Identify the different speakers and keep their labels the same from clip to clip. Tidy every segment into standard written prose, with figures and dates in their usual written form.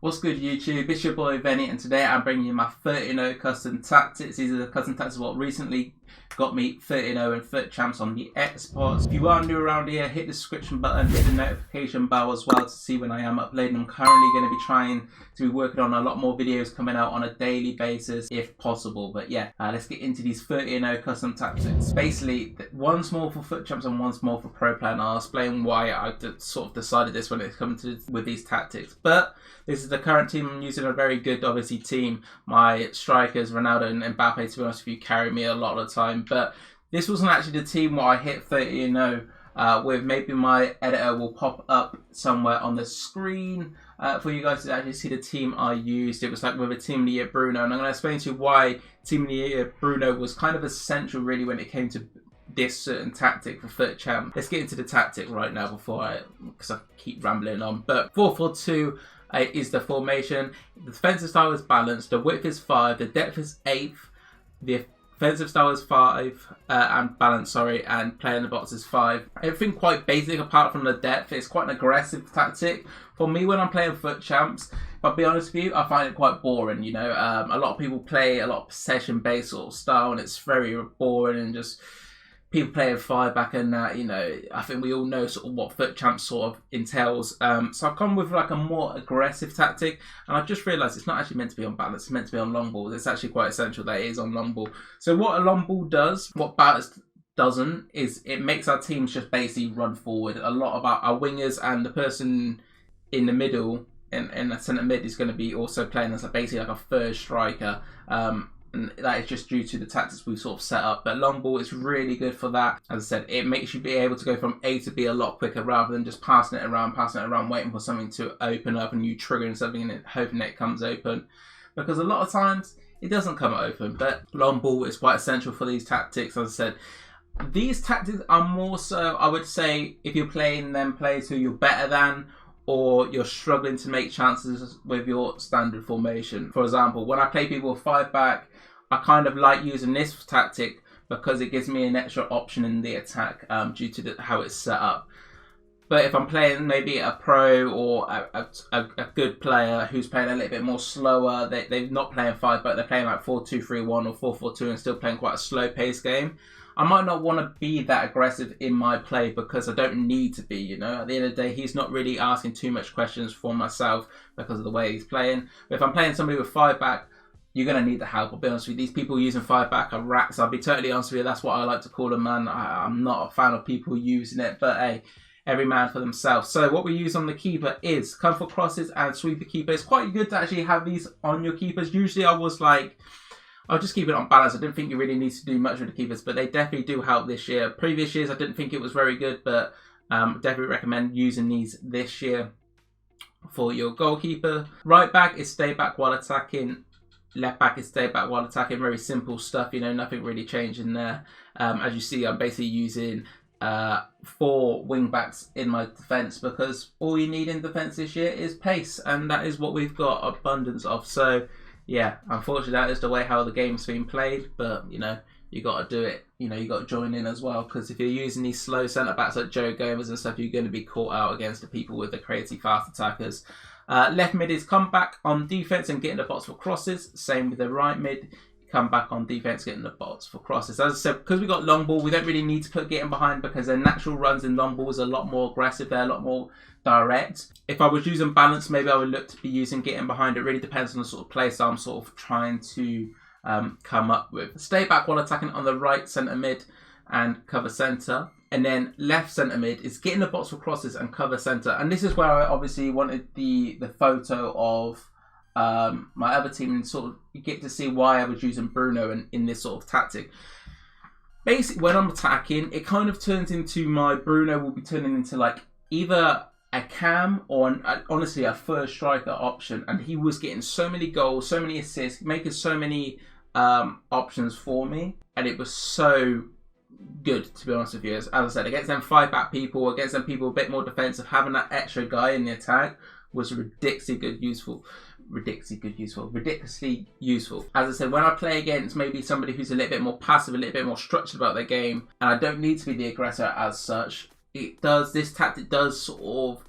Speaker 1: What's good, YouTube? It's your boy Benny, and today I'm bringing you my 30-0 custom tactics. These are the custom tactics what recently got me 30-0 and FUT champs on the Xbox. If you are new around here, hit the subscription button, hit the notification bell as well to see when I am uploading. I'm currently going to be trying to be working on a lot more videos coming out on a daily basis if possible. But yeah, let's get into these 30-0 custom tactics. Basically, one's more for FUT champs and one's more for pro player, and I'll explain why I sort of decided this when it comes to with these tactics. But this is the current team I'm using, a very good, obviously, team. My strikers, Ronaldo and Mbappe, to be honest with you, carry me a lot of the time. But this wasn't actually the team where I hit 30-0 with. Maybe my editor will pop up somewhere on the screen for you guys to actually see the team I used. It was like with a Team of the Year Bruno, and I'm going to explain to you why Team of the Year Bruno was kind of essential really when it came to this certain tactic for FUT champ. Let's get into the tactic right now because I keep rambling on. But 4-4-2 is the formation. The defensive style is balanced. The width is 5. The depth is 8. The offensive style is 5 and balanced, and play in the box is 5. Everything quite basic apart from the depth. It's quite an aggressive tactic. For me, when I'm playing FUT champs, if I'll be honest with you, I find it quite boring. You know, a lot of people play a lot of possession-based sort of style, and it's very boring and just people playing 5 back and that, you know, I think we all know sort of what FUT champs sort of entails. So I've come with like a more aggressive tactic, and I've just realised it's not actually meant to be on balance, it's meant to be on long ball. It's actually quite essential that it is on long ball. So what a long ball does, what balance doesn't, is it makes our teams just basically run forward. A lot of our wingers and the person in the middle, in the centre mid, is going to be also playing as basically like a third striker. And that is just due to the tactics we've sort of set up. But long ball is really good for that. As I said, it makes you be able to go from A to B a lot quicker rather than just passing it around, waiting for something to open up and you triggering something and hoping that it comes open. Because a lot of times it doesn't come open. But long ball is quite essential for these tactics. As I said, these tactics are more so, I would say, if you're playing them players who you're better than, or you're struggling to make chances with your standard formation. For example, when I play people with 5 back, I kind of like using this tactic because it gives me an extra option in the attack due to how it's set up. But if I'm playing maybe a pro or a good player who's playing a little bit more slower, they're not playing 5 back, they're playing like 4-2-3-1 or 4-4-2 and still playing quite a slow paced game, I might not want to be that aggressive in my play because I don't need to be, you know. At the end of the day, he's not really asking too much questions for myself because of the way he's playing. But if I'm playing somebody with 5 back, you're going to need the help. I'll be honest with you. These people using 5 back are rats. I'll be totally honest with you. That's what I like to call them, man. I'm not a fan of people using it, but hey, every man for themselves. So what we use on the keeper is comfort crosses and sweeper keeper. It's quite good to actually have these on your keepers. Usually I'll just keep it on balance. I didn't think you really need to do much with the keepers, but they definitely do help this year. Previous years, I didn't think it was very good, but definitely recommend using these this year for your goalkeeper. Right back is stay back while attacking. Left back is stay back while attacking. Very simple stuff, you know, nothing really changing there. As you see, I'm basically using 4 wing backs in my defence because all you need in defence this year is pace, and that is what we've got abundance of. So yeah, unfortunately that is the way how the game's been played, but you know, you got to do it. You know, you got to join in as well, because if you're using these slow centre backs like Joe Gomez and stuff, you're going to be caught out against the people with the crazy fast attackers. Left mid is come back on defense and get in the box for crosses. Same with the right mid, come back on defense, get in the box for crosses. As I said, because we got long ball, we don't really need to put getting behind because their natural runs in long ball is a lot more aggressive. They're a lot more direct. If I was using balance, maybe I would look to be using getting behind. It really depends on the sort of play style I'm sort of trying to come up with. Stay back while attacking on the right centre mid and cover centre. And then left centre mid is get in the box for crosses and cover centre. And this is where I obviously wanted the photo of my other team and sort of get to see why I was using Bruno in this sort of tactic. Basically, when I'm attacking, it kind of turns into my Bruno will be turning into like either a cam or honestly a first striker option. And he was getting so many goals, so many assists, making so many options for me. And it was so good, to be honest with you. As I said, against them 5 back people, against them people a bit more defensive, having that extra guy in the attack was ridiculously useful. As I said, when I play against maybe somebody who's a little bit more passive, a little bit more structured about their game, and I don't need to be the aggressor as such, this tactic does sort of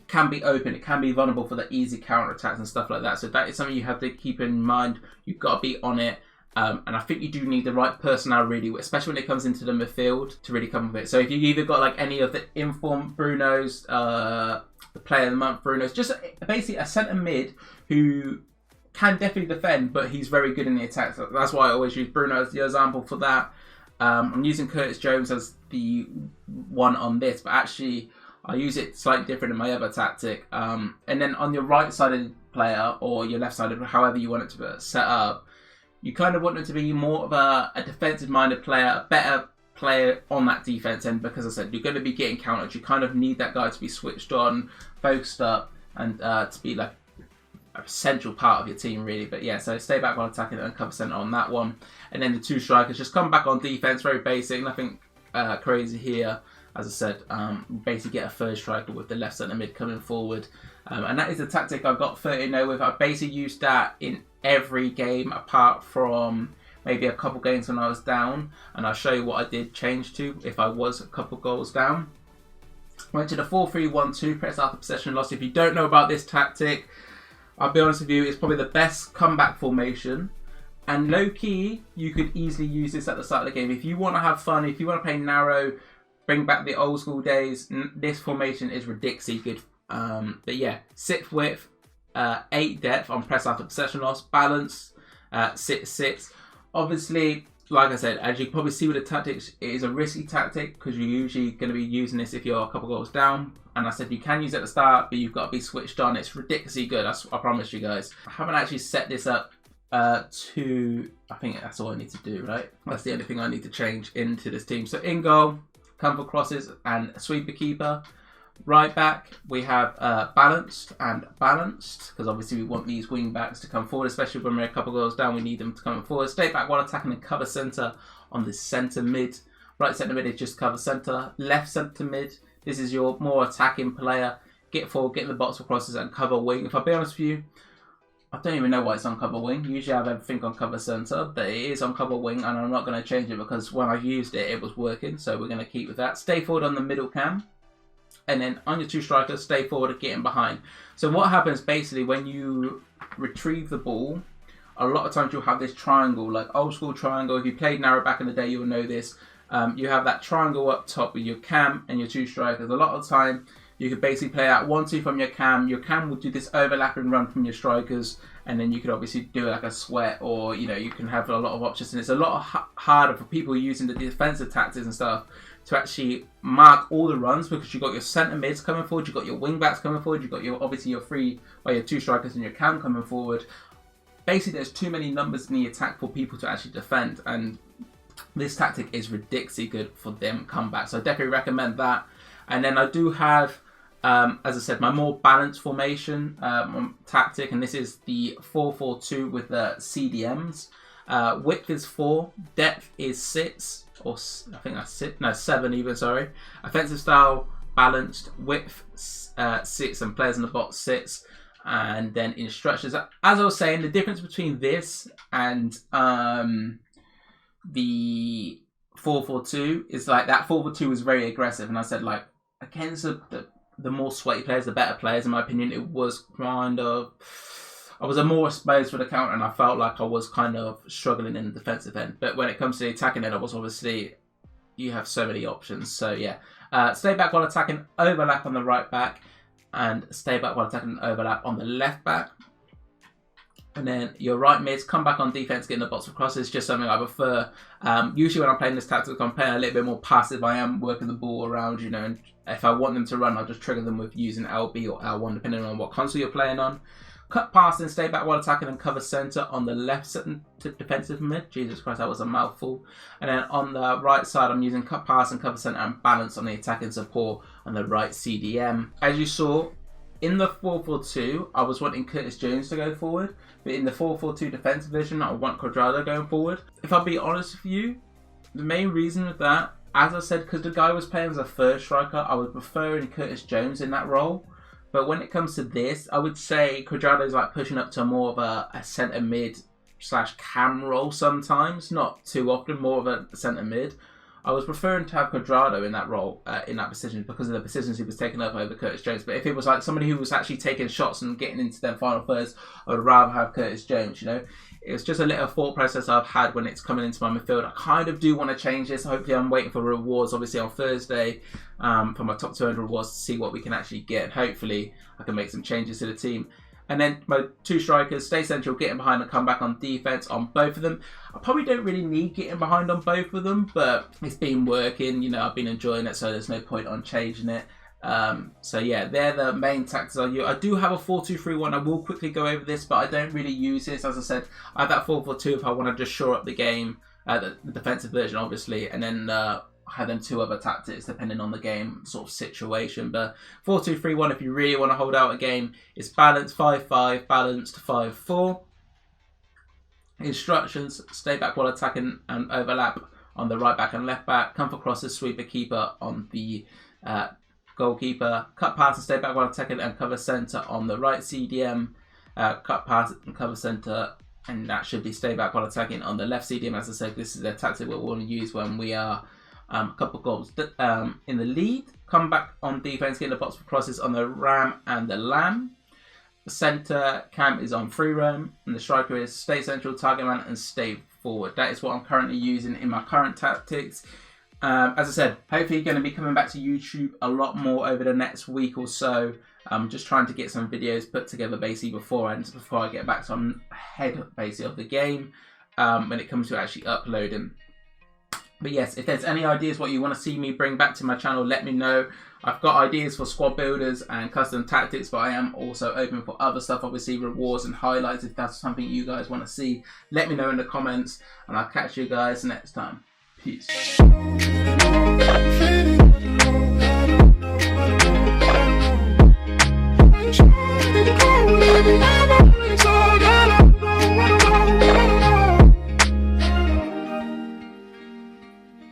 Speaker 1: can be open, it can be vulnerable for the easy counter attacks and stuff like that. So that is something you have to keep in mind. You've got to be on it. And I think you do need the right personnel really, especially when it comes into the midfield, to really come with it. So if you've either got like any of the informed Brunos, the player of the month Brunos, just basically a centre mid who can definitely defend, but he's very good in the attack. So that's why I always use Bruno as the example for that. I'm using Curtis Jones as the one on this, but actually I use it slightly different in my other tactic. And then on your right-sided player or your left-sided, however you want it to be set up, you kind of want them to be more of a defensive-minded player, a better player on that defense end, because as I said, you're going to be getting countered. You kind of need that guy to be switched on, focused up, and to be like a central part of your team, really. But yeah, so stay back while attacking and cover centre on that one. And then the two strikers just come back on defense, very basic, nothing crazy here. As I said, basically get a third striker with the left centre mid coming forward. And that is the tactic I got 30-0 with. I basically used that in every game apart from maybe a couple games when I was down. And I'll show you what I did change to if I was a couple goals down. Went to the 4-3-1-2, press after possession loss. If you don't know about this tactic, I'll be honest with you, it's probably the best comeback formation. And low-key, you could easily use this at the start of the game. If you want to have fun, if you want to play narrow, bring back the old school days, this formation is ridiculously good. But yeah, 6 width, 8 depth on press after possession loss, balance, 6-6. Obviously, like I said, as you can probably see with the tactics, it is a risky tactic because you're usually going to be using this if you're a couple goals down. And I said you can use it at the start, but you've got to be switched on. It's ridiculously good, I promise you guys. I haven't actually set this up I think that's all I need to do, right? That's the only thing I need to change into this team. So in goal, come for crosses and sweeper keeper. Right back, we have balanced and balanced, because obviously we want these wing backs to come forward, especially when we're a couple goals down, we need them to come forward. Stay back while attacking and cover centre on the centre mid. Right centre mid is just cover centre. Left centre mid, this is your more attacking player. Get forward, get in the box for crosses and cover wing. If I'll be honest with you, I don't even know why it's on cover wing. Usually I have everything on cover centre, but it is on cover wing and I'm not going to change it because when I used it, it was working. So we're going to keep with that. Stay forward on the middle cam. And then on your two strikers, stay forward and get in behind. So what happens basically when you retrieve the ball, a lot of times you'll have this triangle, like old school triangle. If you played narrow back in the day, you'll know this. You have that triangle up top with your cam and your two strikers. A lot of the time, you could basically play out 1-2 from your cam. Your cam will do this overlapping run from your strikers, and then you could obviously do like a sweat, or you can have a lot of options. And it's a lot harder for people using the defensive tactics and stuff to actually mark all the runs, because you've got your centre mids coming forward, you've got your wing backs coming forward, you've got your your two strikers and your cam coming forward. Basically, there's too many numbers in the attack for people to actually defend, and this tactic is ridiculously good for them comeback. So I definitely recommend that. And then I do have, as I said, my more balanced formation tactic, and this is the 4-4-2 with the CDMs. Width is 4, depth is 6, or I think that's 6, no 7 even, sorry. Offensive style, balanced, width 6, and players in the box 6. And then instructions, as I was saying, the difference between this and the 4-4-2 is like that 4-4-2 was very aggressive, and I said like against the more sweaty players, the better players, in my opinion, it was kind of, I was more exposed for the counter, and I felt like I was kind of struggling in the defensive end. But when it comes to the attacking end, I was obviously, you have so many options. So yeah, stay back while attacking, overlap on the right back, and stay back while attacking, overlap on the left back. And then your right mids, come back on defense, get in the box for crosses, just something I prefer. Usually when I'm playing this tactic, I'm playing a little bit more passive. I am working the ball around, and if I want them to run, I'll just trigger them with using LB or L1, depending on what console you're playing on. Cut past and stay back while attacking and cover centre on the left centre defensive mid. Jesus Christ, that was a mouthful. And then on the right side, I'm using cut pass and cover centre and balance on the attacking support on the right CDM. As you saw, in the 4-4-2, I was wanting Curtis Jones to go forward, but in the 4-4-2 defensive version, I want Quadrado going forward. If I'll be honest with you, the main reason with that, as I said, because the guy was playing as a third striker, I was preferring Curtis Jones in that role. But when it comes to this, I would say Quadrado's like pushing up to more of a centre mid / cam role sometimes, not too often, more of a centre mid. I was preferring to have Cuadrado in that role, in that position, because of the positions he was taking up over Curtis Jones. But if it was like somebody who was actually taking shots and getting into their final thirds, I would rather have Curtis Jones, you know. It's just a little thought process I've had when it's coming into my midfield. I kind of do want to change this. Hopefully I'm waiting for rewards, obviously, on Thursday, for my top 200 rewards to see what we can actually get. Hopefully I can make some changes to the team. And then my 2 strikers, stay central, getting behind and come back on defense on both of them. I probably don't really need getting behind on both of them, but it's been working. You know, I've been enjoying it, so there's no point on changing it. So yeah, they're the main tactics I use. I do have a 4-2-3-1. I will quickly go over this, but I don't really use this. As I said, I have that 4-4-2 if I want to just shore up the game, the defensive version, obviously, and then have them 2 other tactics depending on the game sort of situation. But 4-2-3-1, if you really want to hold out a game, it's balanced 5-5, balanced 5-4. Instructions: stay back while attacking and overlap on the right back and left back. Come for crosses, sweep the keeper on the goalkeeper. Cut pass and stay back while attacking and cover centre on the right CDM. Cut pass and cover centre, and that should be stay back while attacking on the left CDM. As I said, this is the tactic we want to use when we are a couple of goals in the lead. Come back on defense, get in the box for crosses on the Ram and the Lamb. The centre cam is on free roam, and the striker is stay central, target man, and stay forward. That is what I'm currently using in my current tactics. As I said, hopefully going to be coming back to YouTube a lot more over the next week or so. I'm just trying to get some videos put together basically before I get back, so I'm ahead basically of the game when it comes to actually uploading. But yes, if there's any ideas what you want to see me bring back to my channel, let me know. I've got ideas for squad builders and custom tactics, but I am also open for other stuff, obviously rewards and highlights. If that's something you guys want to see, let me know in the comments, and I'll catch you guys next time. Peace.